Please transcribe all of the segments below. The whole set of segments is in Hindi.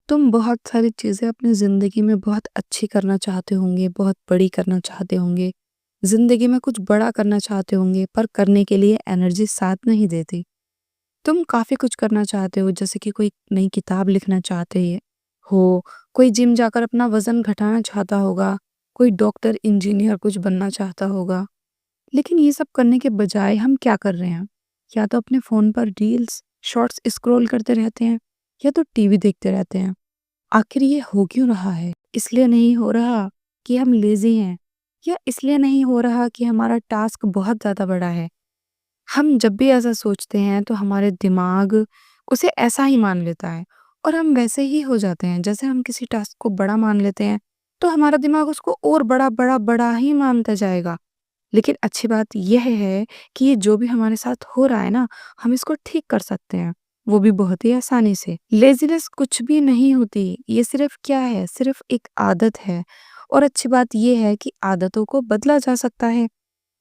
तुम बहुत सारी चीज़ें अपनी ज़िंदगी में बहुत अच्छी करना चाहते होंगे, बहुत बड़ी करना चाहते होंगे। ज़िंदगी में कुछ बड़ा करना चाहते होंगे, पर करने के लिए एनर्जी साथ नहीं देती। तुम काफ़ी कुछ करना चाहते हो, जैसे कि कोई नई किताब लिखना चाहते हो, कोई जिम जाकर अपना वज़न घटाना चाहता होगा, कोई डॉक्टर, इंजीनियर कुछ बनना चाहता होगा। लेकिन ये सब करने के बजाय हम क्या कर रहे हैं? या तो अपने फ़ोन पर रील्स, शॉर्ट्स स्क्रॉल करते रहते हैं, या तो टीवी देखते रहते हैं। आखिर ये हो क्यों रहा है? इसलिए नहीं हो रहा कि हम लेज़ी हैं, या इसलिए नहीं हो रहा कि हमारा टास्क बहुत ज़्यादा बड़ा है। हम जब भी ऐसा सोचते हैं तो हमारे दिमाग उसे ऐसा ही मान लेता है और हम वैसे ही हो जाते हैं। जैसे हम किसी टास्क को बड़ा मान लेते हैं, तो हमारा दिमाग उसको और बड़ा, बड़ा, बड़ा ही मानता जाएगा। लेकिन अच्छी बात यह है कि ये जो भी हमारे साथ हो रहा है ना, हम इसको ठीक कर सकते हैं, वो भी बहुत ही आसानी से। लेज़ीनेस कुछ भी नहीं होती, ये सिर्फ़ क्या है, सिर्फ़ एक आदत है। और अच्छी बात ये है कि आदतों को बदला जा सकता है।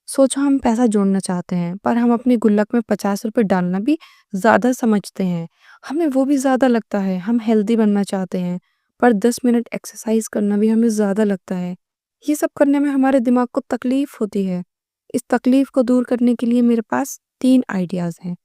सोचो, हम पैसा जोड़ना चाहते हैं, पर हम अपनी गुल्लक में ₹50 डालना भी ज़्यादा समझते हैं। हमें वो भी ज़्यादा लगता है। हम हेल्दी बनना चाहते हैं, पर 10 मिनट एक्सरसाइज़ करना भी हमें ज़्यादा लगता है। ये सब करने में हमारे दिमाग को तकलीफ़ होती है। इस तकलीफ़ को दूर करने के लिए मेरे पास 3 आइडियाज़ हैं,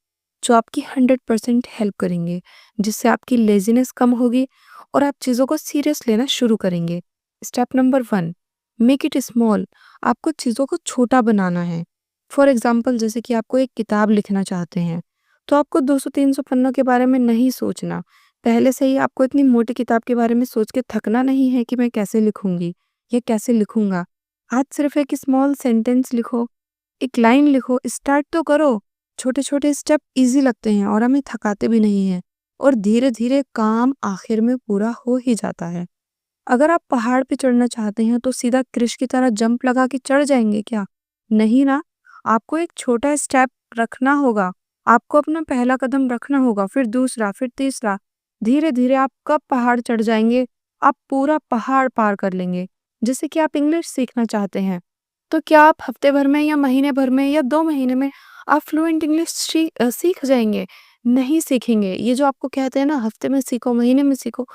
जो आपकी 100% हेल्प करेंगे, जिससे आपकी लेज़ीनेस कम होगी और आप चीज़ों को सीरियस लेना शुरू करेंगे। Step number 1, make it small. आपको चीज़ों को छोटा बनाना है। फॉर एग्ज़ाम्पल, जैसे कि आपको एक किताब लिखना चाहते हैं, तो आपको 200-300 पन्नों के बारे में नहीं सोचना। पहले से ही आपको इतनी मोटी किताब के बारे में सोच के थकना नहीं है कि मैं कैसे लिखूँगी या कैसे लिखूँगा। आज सिर्फ़ एक स्मॉल सेंटेंस लिखो, एक लाइन लिखो, स्टार्ट तो करो। छोटे-छोटे स्टेप ईज़ी लगते हैं और हमें थकाते भी नहीं हैं, और धीरे-धीरे काम आखिर में पूरा हो ही जाता है। अगर आप पहाड़ पे चढ़ना चाहते हैं तो सीधा कृष की तरह जंप लगा के चढ़ जाएंगे क्या? नहीं ना। आपको एक छोटा स्टेप रखना होगा। आपको अपना पहला कदम रखना होगा, फिर दूसरा, फिर तीसरा। धीरे धीरे आप कब पहाड़ चढ़ जाएंगे, आप पूरा पहाड़ पार कर लेंगे। जैसे कि आप इंग्लिश सीखना चाहते हैं, तो क्या आप हफ्ते भर में या महीने भर में या 2 महीने में आप फ्लुएंट इंग्लिश सीख जाएंगे? नहीं सीखेंगे। ये जो आपको कहते हैं ना, हफ्ते में सीखो, महीने में सीखो,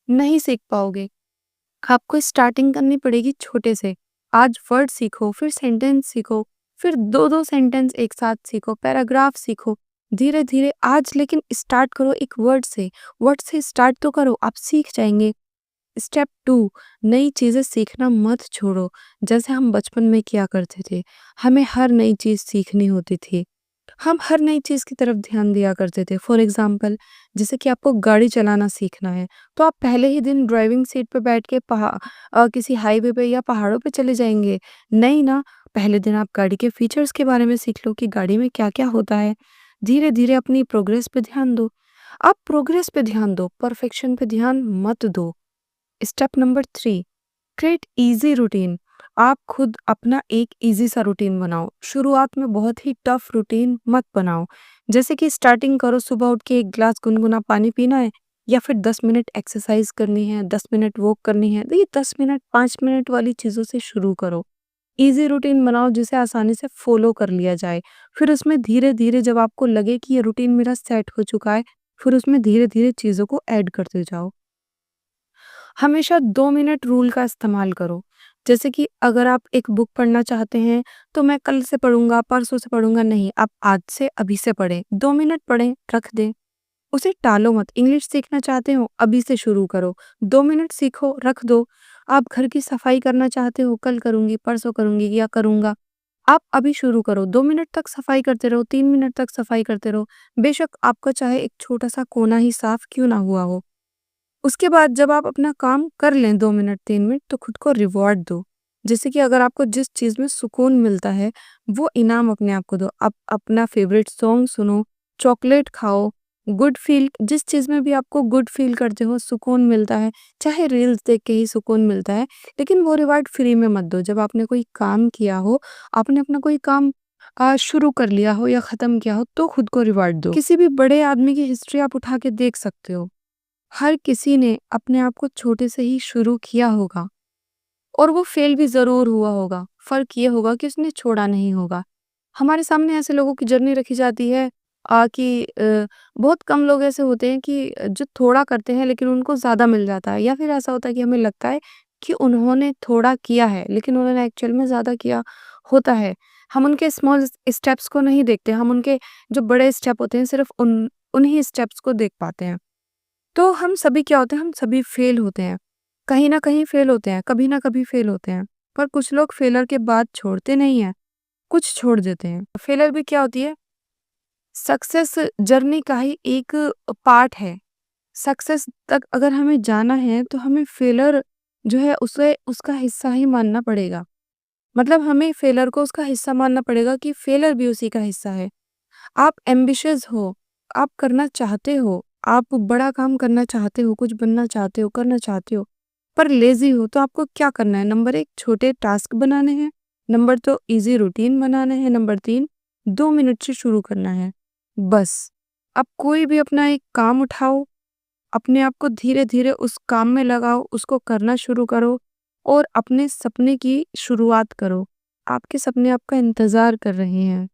नहीं सीख पाओगे। आपको स्टार्टिंग करनी पड़ेगी छोटे से। आज वर्ड सीखो, फिर सेंटेंस सीखो, फिर 2-2 सेंटेंस एक साथ सीखो, पैराग्राफ सीखो। धीरे-धीरे आज लेकिन स्टार्ट करो एक वर्ड से स्टार्ट तो करो, आप सीख जाएँगे। स्टेप 2, नई चीज़ें सीखना मत छोड़ो। जैसे हम बचपन में किया करते थे, हमें हर नई चीज़ सीखनी होती थी। हम हर नई चीज़ की तरफ ध्यान दिया करते थे। फॉर एग्ज़ाम्पल, जैसे कि आपको गाड़ी चलाना सीखना है, तो आप पहले ही दिन ड्राइविंग सीट पे बैठ के किसी हाईवे पे या पहाड़ों पे चले जाएँगे। नहीं ना, पहले दिन आप गाड़ी के फीचर्स के बारे में सीख लो कि गाड़ी में क्या-क्या होता है। धीरे-धीरे अपनी प्रोग्रेस पे ध्यान दो। आप प्रोग्रेस पे ध्यान दो, परफेक्शन पे ध्यान मत दो। Step number 3, create easy routine. आप खुद अपना एक इजी सा रूटीन बनाओ। शुरुआत में बहुत ही टफ रूटीन मत बनाओ। जैसे कि स्टार्टिंग करो, सुबह उठ के 1 ग्लास गुनगुना पानी पीना है, या फिर 10 मिनट एक्सरसाइज करनी है, 10 मिनट वॉक करनी है। तो ये 10 मिनट 5 मिनट वाली चीज़ों से शुरू करो। इजी रूटीन बनाओ जिसे आसानी से फॉलो कर लिया जाए। फिर उसमें धीरे धीरे जब आपको लगे कि ये रूटीन मेरा सेट हो चुका है, फिर उसमें धीरे धीरे चीज़ों को ऐड करते जाओ। हमेशा 2 मिनट रूल का इस्तेमाल करो। जैसे कि अगर आप एक बुक पढ़ना चाहते हैं, तो मैं कल से पढ़ूँगा, परसों से पढ़ूँगा, नहीं, आप आज से अभी से पढ़ें। 2 मिनट पढ़ें, रख दें। उसे टालो मत। इंग्लिश सीखना चाहते हो, अभी से शुरू करो। 2 मिनट सीखो, रख दो। आप घर की सफाई करना चाहते हो, कल करूँगी, परसों करूँगी या करूँगा। आप अभी शुरू करो। 2 मिनट तक सफाई करते रहो, 3 मिनट तक सफाई करते रहो। बेशक आपका चाहे एक छोटा-सा कोना ही साफ क्यों ना हुआ हो। उसके बाद जब आप अपना काम कर लें 2 मिनट 3 मिनट, तो खुद को रिवॉर्ड दो। जैसे कि अगर आपको जिस चीज़ में सुकून मिलता है, वो इनाम अपने आप को दो। आप अपना फ़ेवरेट सॉन्ग सुनो, चॉकलेट खाओ, गुड फ़ील जिस चीज़ में भी आपको गुड फ़ील करते हो, सुकून मिलता है, चाहे रील्स देख के ही सुकून मिलता है, लेकिन वो रिवार्ड फ्री में मत दो। जब आपने कोई काम किया हो, आपने अपना कोई काम शुरू कर लिया हो या ख़त्म किया हो, तो खुद को रिवार्ड दो। किसी भी बड़े आदमी की हिस्ट्री आप उठा के देख सकते हो। हर किसी ने अपने आप को छोटे से ही शुरू किया होगा, और वो फेल भी ज़रूर हुआ होगा। फ़र्क ये होगा कि उसने छोड़ा नहीं होगा। हमारे सामने ऐसे लोगों की जर्नी रखी जाती है, कि बहुत कम लोग ऐसे होते हैं कि जो थोड़ा करते हैं लेकिन उनको ज़्यादा मिल जाता है, या फिर ऐसा होता है कि हमें लगता है कि उन्होंने थोड़ा किया है लेकिन उन्होंने एक्चुअल में ज़्यादा किया होता है। हम उनके स्मॉल स्टेप्स को नहीं देखते, हम उनके जो बड़े स्टेप होते हैं सिर्फ़ उन्हीं स्टेप्स को देख पाते हैं। तो हम सभी क्या होते हैं, हम सभी फेल होते हैं। कहीं न कहीं फेल होते हैं, कभी न कभी फेल होते हैं। पर कुछ लोग फेलियर के बाद छोड़ते नहीं हैं, कुछ छोड़ देते हैं। फेलियर भी क्या होती है? सक्सेस जर्नी का ही एक पार्ट है। सक्सेस तक अगर हमें जाना है तो हमें फेलियर जो है उसे उसका हिस्सा ही मानना पड़ेगा। मतलब हमें फेलियर को उसका हिस्सा मानना पड़ेगा कि फेलियर भी उसी का हिस्सा है। आप एम्बिशियस हो, आप करना चाहते हो, आप बड़ा काम करना चाहते हो, कुछ बनना चाहते हो, करना चाहते हो, पर लेज़ी हो तो आपको क्या करना है? नंबर 1 छोटे टास्क बनाने हैं, नंबर 2 ईज़ी रूटीन बनाने हैं, नंबर 3 2 मिनट से शुरू करना है, बस। अब कोई भी अपना एक काम उठाओ, अपने आप को धीरे-धीरे उस काम में लगाओ, उसको करना शुरू करो और अपने सपने की शुरुआत करो। आपके सपने आपका इंतज़ार कर रहे हैं।